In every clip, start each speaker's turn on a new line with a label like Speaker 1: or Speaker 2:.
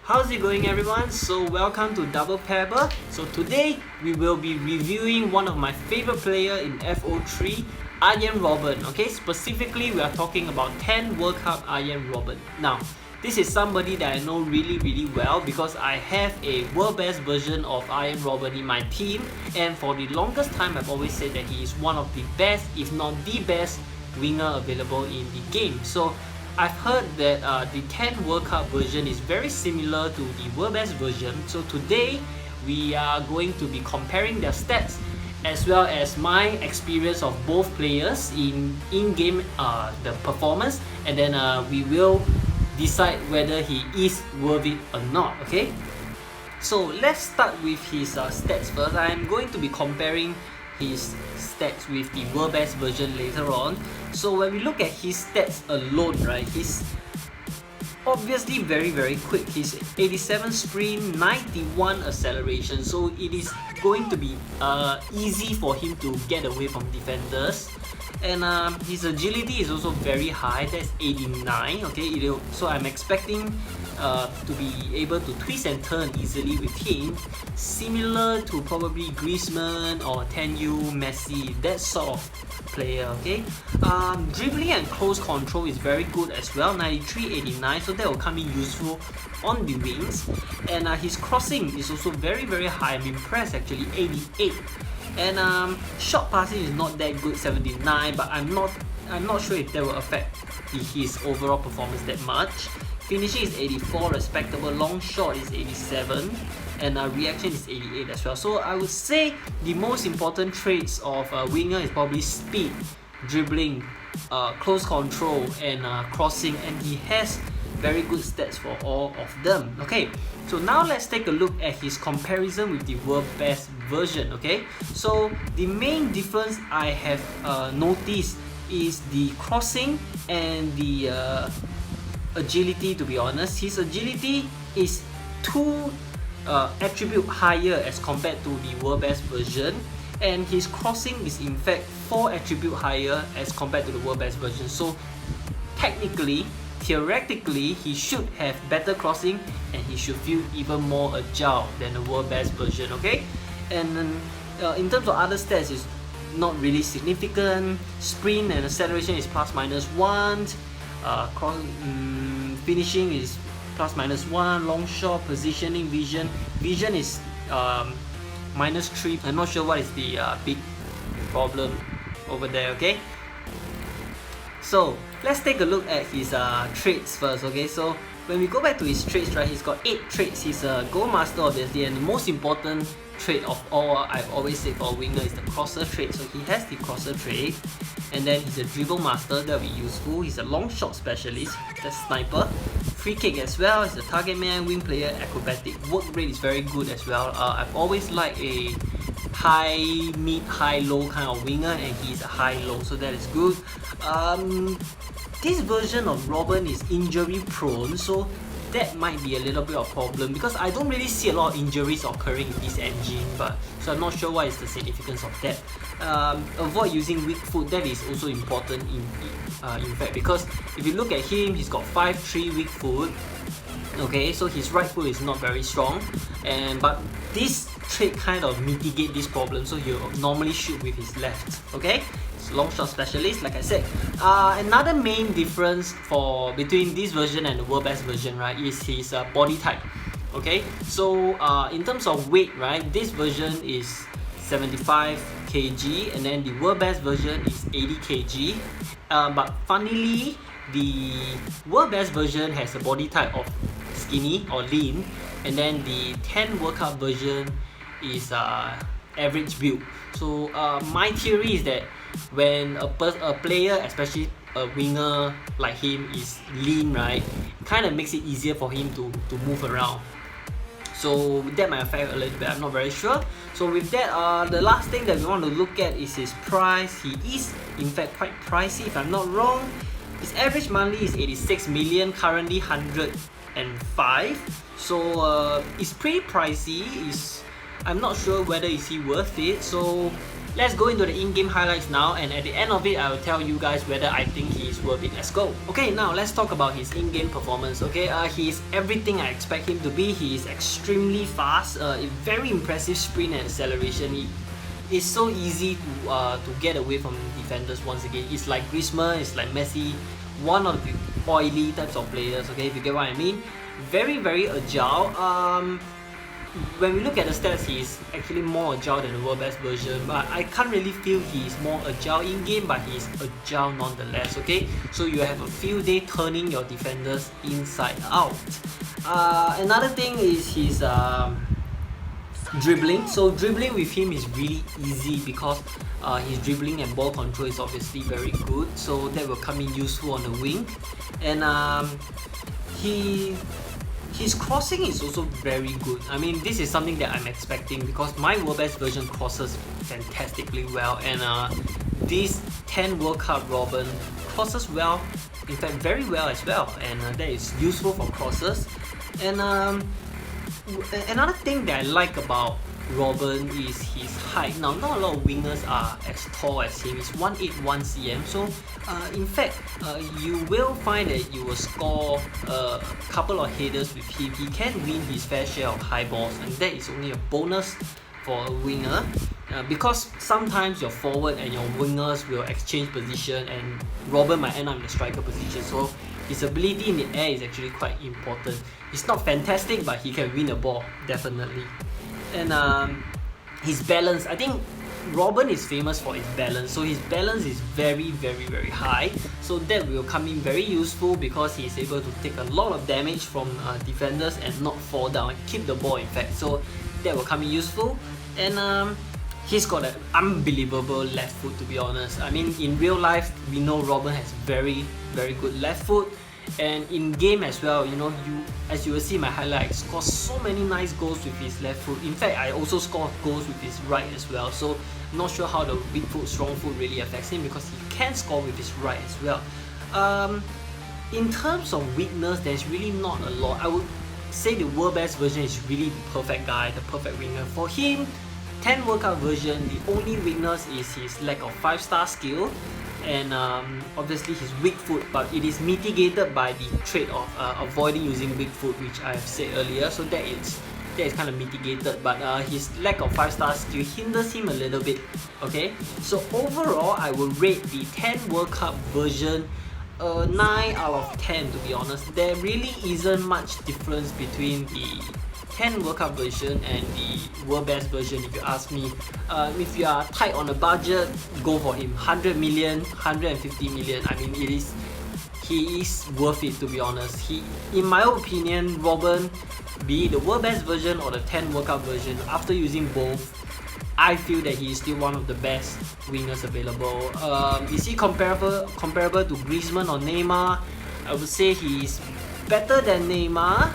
Speaker 1: How's it going, everyone? So welcome to Double Pebble. So today we will be reviewing one of my favorite player in FO3, Arjen Robben. Okay, specifically we are talking about 10 World Cup Arjen Robben. Now, this is somebody that I know really well because I have a world best version of Arjen Robben in my team, and for the longest time I've always said that he is one of the best, if not the best, winger available in the game. So I've heard that the 10 World Cup version is very similar to the World Best version. So today we are going to be comparing their stats as well as my experience of both players in-game the performance, and then we will decide whether he is worth it or not. Okay, so let's start with his stats first. I'm going to be comparing his stats with the World Best version later on. So when we look at his stats alone, right, he's obviously very quick. He's 87 sprint, 91 acceleration, so it is going to be easy for him to get away from defenders. And his agility is also very high, that's 89. Okay, so I'm expecting to be able to twist and turn easily with him, similar to probably Griezmann or 10U, Messi, that sort of player. Okay, dribbling and close control is very good as well, 93, 89, so that will come in useful on the wings. And his crossing is also very high. I'm impressed actually, 88. And short passing is not that good, 79, but I'm not sure if that will affect his overall performance that much. Finishing is 84, respectable. Long shot is 87, and reaction is 88 as well. So I would say the most important traits of a winger is probably speed, dribbling, close control, and crossing, and he has very good stats for all of them. Okay, so now let's take a look at his comparison with the World Best version. Okay, so the main difference I have noticed is the crossing and the agility. To be honest, his agility is 2 attribute higher as compared to the World Best version, and his crossing is in fact 4 attribute higher as compared to the World Best version. So technically, theoretically, he should have better crossing and he should feel even more agile than the World Best version. Okay, and in terms of other stats, it's not really significant. Sprint and acceleration is ±1. Finishing is ±1. Long shot, positioning, vision is -3. I'm not sure what is the big problem over there. Okay, so let's take a look at his traits first. Okay, so when we go back to his traits, right, he's got 8 traits. He's a goal master obviously, and the most important trait of all, I've always said for a winger, is the crosser trait. So he has the crosser trait, and then he's a dribble master, that'll be useful. He's a long shot specialist, that's sniper. Free kick as well, he's a target man, wing player, acrobatic. Work rate is very good as well. I've always liked a high mid, high low kind of winger, and he's a high low, so that is good. This version of Robben is injury prone, so that might be a little bit of a problem because I don't really see a lot of injuries occurring in this engine, but so I'm not sure what is the significance of that. Avoid using weak foot, that is also important in fact, because if you look at him, he's got 5-3 weak foot. Okay, so his right foot is not very strong, but this trait kind of mitigate this problem, so he'll normally shoot with his left. Okay, long shot specialist, like I said. Another main difference between this version and the World Best version, right, is his body type. Okay, so in terms of weight, right, this version is 75 kg, and then the World Best version is 80 kg. But funnily, the World Best version has a body type of skinny or lean, and then the 10 World Cup version is average build. So my theory is that when a player, especially a winger like him, is lean, right, kind of makes it easier for him to move around. So that might affect a little bit, I'm not very sure. So with that, the last thing that we want to look at is his price. He is in fact quite pricey, if I'm not wrong. His average monthly is 86 million, currently 105. So it's pretty pricey. I'm not sure whether is he worth it. So let's go into the in-game highlights now, and at the end of it I will tell you guys whether I think he's worth it. Let's go. Okay, now let's talk about his in-game performance. Okay, he's everything I expect him to be. He is extremely fast, very impressive sprint and acceleration. It's so easy to get away from defenders once again. It's like Griezmann, it's like Messi, one of the oily types of players, okay, if you get what I mean. Very, very agile. When we look at the stats, he's actually more agile than the world best version, but I can't really feel he's more agile in game, but he's agile nonetheless, okay? So you have a field day turning your defenders inside out. Another thing is his dribbling. So dribbling with him is really easy because his dribbling and ball control is obviously very good, so that will come in useful on the wing. And his crossing is also very good. I mean, this is something that I'm expecting because my world best version crosses fantastically well, and this 10 World Cup Robben crosses well, in fact very well as well, and that is useful for crosses. And another thing that I like about Robben is his height. Now, not a lot of wingers are as tall as him. He's 181 cm, so in fact you will find that you will score a couple of headers with him. He can win his fair share of high balls, and that is only a bonus for a winger, because sometimes your forward and your wingers will exchange position, and Robben might end up in the striker position, so his ability in the air is actually quite important. It's not fantastic, but he can win a ball, definitely. And his balance, I think Robben is famous for his balance, so his balance is very, very, very high, so that will come in very useful because he is able to take a lot of damage from defenders and not fall down and keep the ball, in fact, so that will come in useful. And he's got an unbelievable left foot, to be honest. I mean, in real life we know Robben has very, very good left foot, and in game as well, you know, as you will see in my highlights, scores so many nice goals with his left foot. In fact, I also score goals with his right as well, so I'm not sure how the weak foot, strong foot really affects him because he can score with his right as well. In terms of weakness, there's really not a lot. I would say the world best version is really the perfect guy, the perfect winger. For him, 10 World Cup version, the only weakness is his lack of 5-star skill, and obviously his weak foot, but it is mitigated by the trait of avoiding using weak foot, which I have said earlier, so that is kind of mitigated, but his lack of 5-star skill hinders him a little bit, okay? So overall, I will rate the 10 World Cup version 9 out of 10, to be honest. There really isn't much difference between the 10 World Cup version and the world best version, if you ask me. If you are tight on a budget, go for him. 100 million, 150 million, I mean, he is worth it, to be honest. In my opinion, Robben, be it the world best version or the 10 World Cup version, after using both, I feel that he is still one of the best wingers available. Is he comparable to Griezmann or Neymar? I would say he is better than Neymar.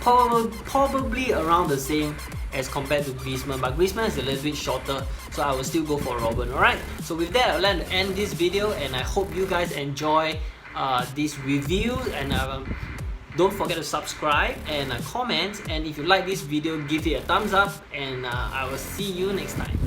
Speaker 1: Probably around the same as compared to Griezmann, but Griezmann is a little bit shorter, so I will still go for Robben. Alright, so with that, I'd like to end this video, and I hope you guys enjoy this review, and don't forget to subscribe and comment, and if you like this video, give it a thumbs up, and I will see you next time.